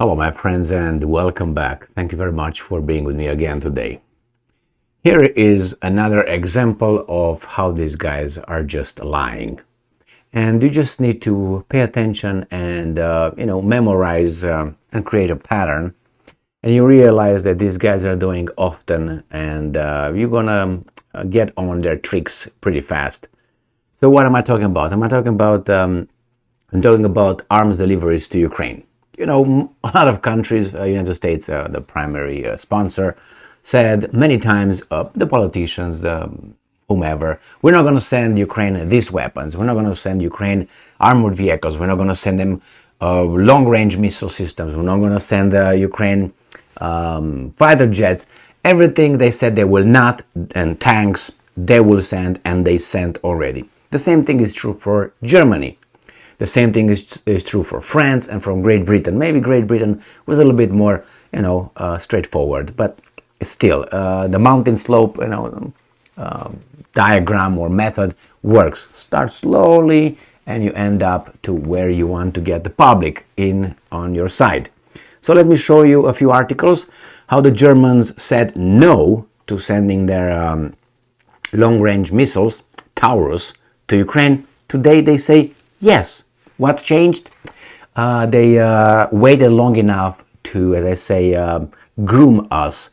Hello, my friends, and welcome back. Thank you very much for being with me again today. Here is another example of how these guys are just lying. And you just need to pay attention and, memorize and create a pattern. And you realize that these guys are doing often, and you're gonna get on their tricks pretty fast. So what am I talking about? I'm talking about arms deliveries to Ukraine. A lot of countries, United States, the primary sponsor, said many times, the politicians, whomever, we're not going to send Ukraine these weapons. We're not going to send Ukraine armored vehicles. We're not going to send them long-range missile systems. We're not going to send Ukraine fighter jets. Everything they said they will not, and tanks, they will send, and they sent already. The same thing is true for Germany. The same thing is true for France and from Great Britain. Maybe Great Britain was a little bit more, straightforward, but still, the mountain slope, diagram or method works. Start slowly, and you end up to where you want to get the public in on your side. So let me show you a few articles how the Germans said no to sending their long-range missiles, Taurus, to Ukraine. Today they say yes. What changed? They waited long enough to, as I say, groom us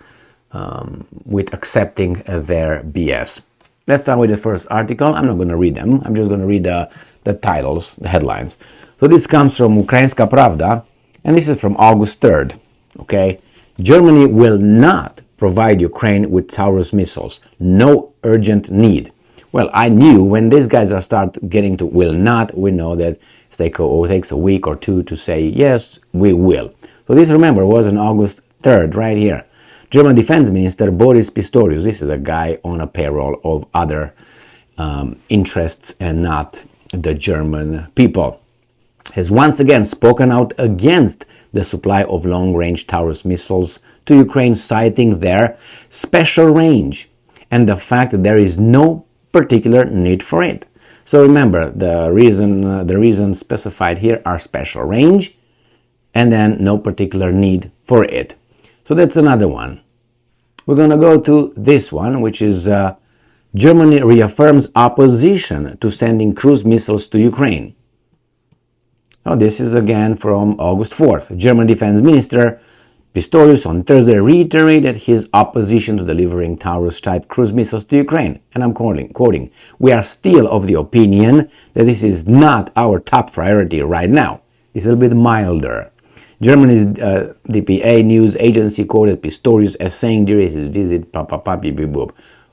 with accepting their BS. Let's start with the first article. I'm not going to read them. I'm just going to read the titles, the headlines. So this comes from Ukrainska Pravda, and this is from August 3rd. Okay, Germany will not provide Ukraine with Taurus missiles. No urgent need. Well, I knew when these guys are start getting to will not, we know that it takes a week or two to say, yes, we will. So this, remember, was on August 3rd, right here. German Defense Minister Boris Pistorius, this is a guy on a payroll of other interests and not the German people, has once again spoken out against the supply of long-range Taurus missiles to Ukraine, citing their special range and the fact that there is no particular need for it. So remember, the reason specified here are special range and then no particular need for it. So that's another one. We're going to go to this one, which is Germany reaffirms opposition to sending cruise missiles to Ukraine. Now, this is again from August 4th. German Defense Minister Pistorius on Thursday reiterated his opposition to delivering Taurus-type cruise missiles to Ukraine. And I'm quoting, "We are still of the opinion that this is not our top priority right now." It's a little bit milder. Germany's DPA news agency quoted Pistorius as saying during his visit,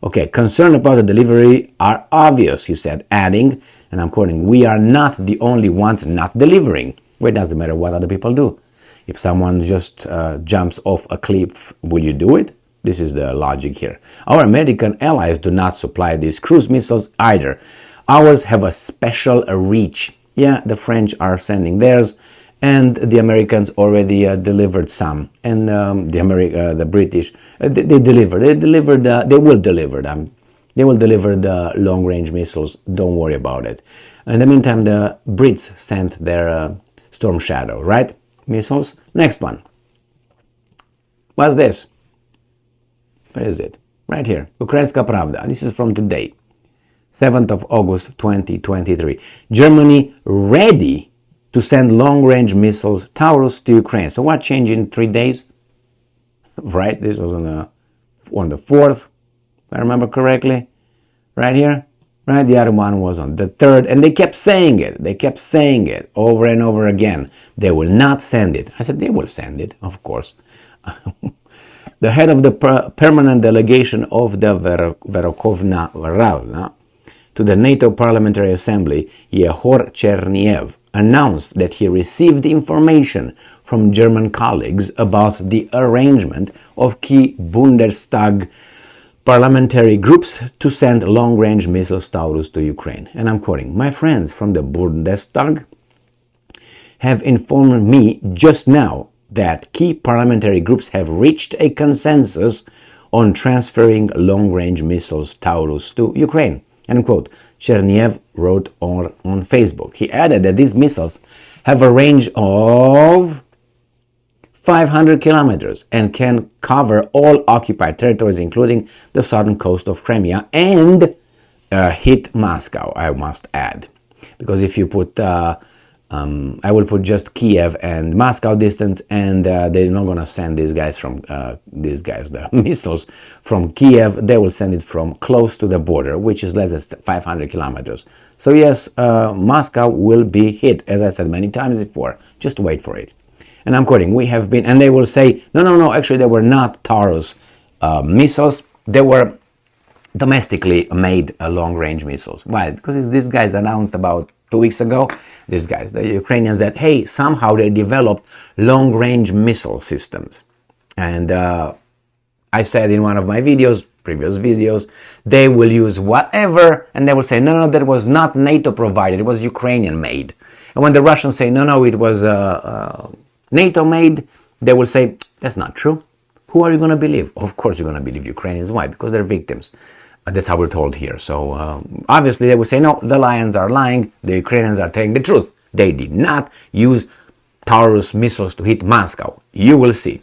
Okay, concern about the delivery are obvious, he said, adding, and I'm quoting, "We are not the only ones not delivering." Well, it doesn't matter what other people do. If someone just jumps off a cliff, will you do it? This is the logic here. Our American allies do not supply these cruise missiles either. Ours have a special reach. Yeah, the French are sending theirs, and the Americans already delivered some. And the British, they delivered. They will deliver them. They will deliver the long-range missiles. Don't worry about it. In the meantime, the Brits sent their Storm Shadow, right? Missiles. Next one. What's this? Where is it? Right here. Ukrainska Pravda. This is from today, 7th of August 2023. Germany ready to send long-range missiles Taurus to Ukraine. So what changed in 3 days? Right? This was on the 4th, if I remember correctly. Right here. Right, the other one was on the 3rd, and they kept saying it. They kept saying it over and over again. They will not send it. I said, they will send it, of course. The head of the permanent delegation of the Verkhovna Rada to the NATO Parliamentary Assembly, Yehor Cherniev, announced that he received information from German colleagues about the arrangement of key Bundestag parliamentary groups to send long-range missiles Taurus to Ukraine. And I'm quoting, "My friends from the Bundestag have informed me just now that key parliamentary groups have reached a consensus on transferring long-range missiles Taurus to Ukraine." End quote. Cherniev wrote on Facebook. He added that these missiles have a range of 500 kilometers and can cover all occupied territories, including the southern coast of Crimea, and hit Moscow, I must add. Because if you put, I will put just Kiev and Moscow distance, and they're not going to send these guys, the missiles from Kiev. They will send it from close to the border, which is less than 500 kilometers. So yes, Moscow will be hit, as I said many times before. Just wait for it. And I'm quoting, we have been, and they will say, no, actually they were not Taurus missiles. They were domestically made long-range missiles. Why? Because these guys announced about 2 weeks ago, these guys, the Ukrainians, that, hey, somehow they developed long-range missile systems. And I said in one of my previous videos, they will use whatever, and they will say, no, that was not NATO provided, it was Ukrainian made. And when the Russians say, no, it was NATO made, they will say, that's not true. Who are you going to believe? Of course you're going to believe Ukrainians. Why? Because they're victims. That's how we're told here. So obviously they will say, no, the lions are lying, the Ukrainians are telling the truth. They did not use Taurus missiles to hit Moscow. You will see.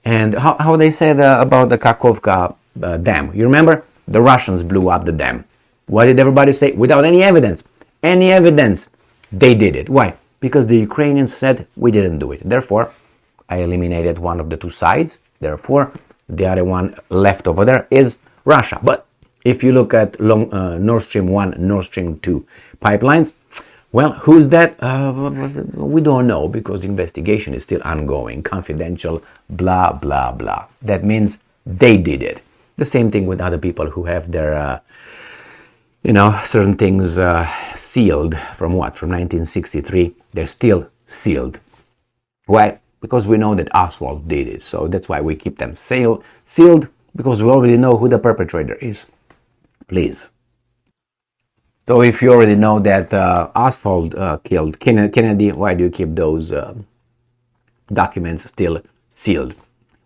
And how they said about the Kakhovka dam. You remember? The Russians blew up the dam. What did everybody say? Without any evidence. Any evidence. They did it. Why? Because the Ukrainians said, we didn't do it. Therefore, I eliminated one of the two sides. Therefore, the other one left over there is Russia. But if you look at Nord Stream 1, Nord Stream 2 pipelines, well, who's that? We don't know, because the investigation is still ongoing, confidential, blah, blah, blah. That means they did it. The same thing with other people who have their, certain things sealed from what? From 1963. They're still sealed. Why? Because we know that Oswald did it. So that's why we keep them sealed, because we already know who the perpetrator is. Please. So if you already know that Oswald killed Kennedy, why do you keep those documents still sealed?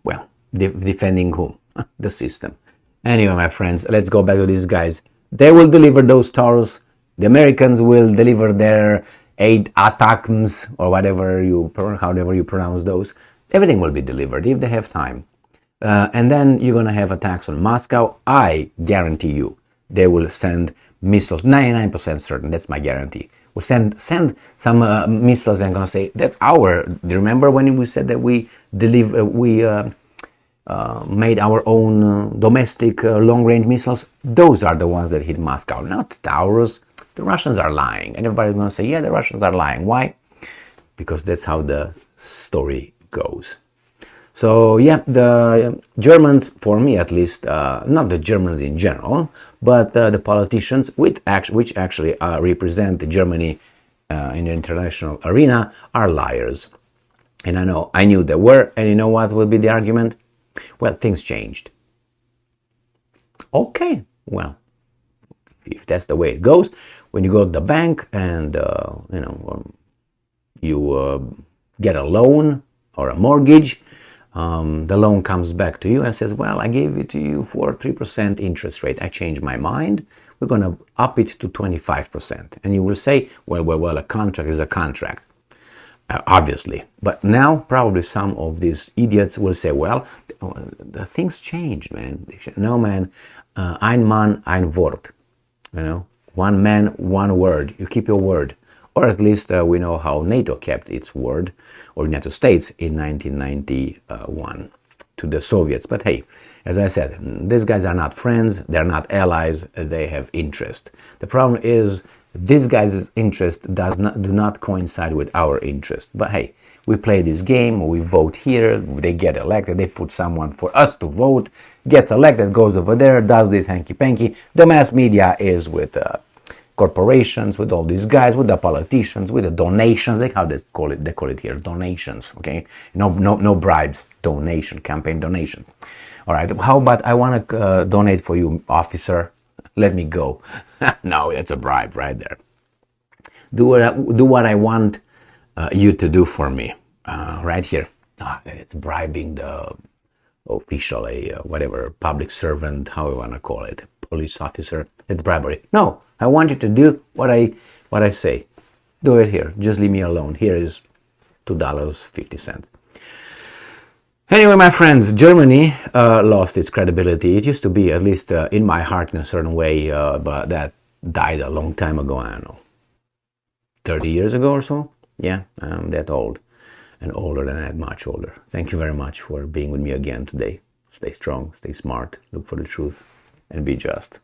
Well, defending whom? The system. Anyway, my friends, let's go back to these guys. They will deliver those Taurus. The Americans will deliver their 8 ATACMS, or however you pronounce those. Everything will be delivered if they have time. And then you're going to have attacks on Moscow. I guarantee you they will send missiles, 99% certain, that's my guarantee. We'll send some missiles, and I'm going to say, that's our, do you remember when we said that we made our own domestic long-range missiles? Those are the ones that hit Moscow, not Taurus. The Russians are lying. And everybody's going to say, yeah, the Russians are lying. Why? Because that's how the story goes. So yeah, the Germans, for me at least, not the Germans in general, but the politicians which actually represent Germany in the international arena are liars. And I knew they were, and you know what will be the argument? Well, things changed. Okay, well, if that's the way it goes, when you go to the bank and you get a loan or a mortgage, the loan comes back to you and says, well, I gave it to you for 3% interest rate. I changed my mind. We're going to up it to 25%. And you will say, well, a contract is a contract. Obviously. But now probably some of these idiots will say, well, the things changed, man. No, man, ein Mann, ein Wort. One man, one word. You keep your word. Or at least we know how NATO kept its word, or United States in 1991 to the Soviets. But hey, as I said, these guys are not friends, they're not allies, they have interest. The problem is these guys' interest do not coincide with our interest. But hey, we play this game, we vote here, they get elected, they put someone for us to vote, gets elected, goes over there, does this hanky-panky. The mass media is with corporations, with all these guys, with the politicians, with the donations. Like how they call it here, donations. Okay, no bribes, donation, campaign donation. All right, how about I want to donate for you, officer? Let me go. No, that's a bribe right there. Do what I want you to do for me, right here. It's bribing the official, whatever, public servant, how you want to call it, police officer. It's bribery. No, I want you to do what I say. Do it here. Just leave me alone. Here is $2.50. Anyway, my friends, Germany lost its credibility. It used to be, at least in my heart, in a certain way, but that died a long time ago. I don't know, 30 years ago or so. Yeah, I'm that old, and older than that, much older. Thank you very much for being with me again today. Stay strong, stay smart, look for the truth, and be just.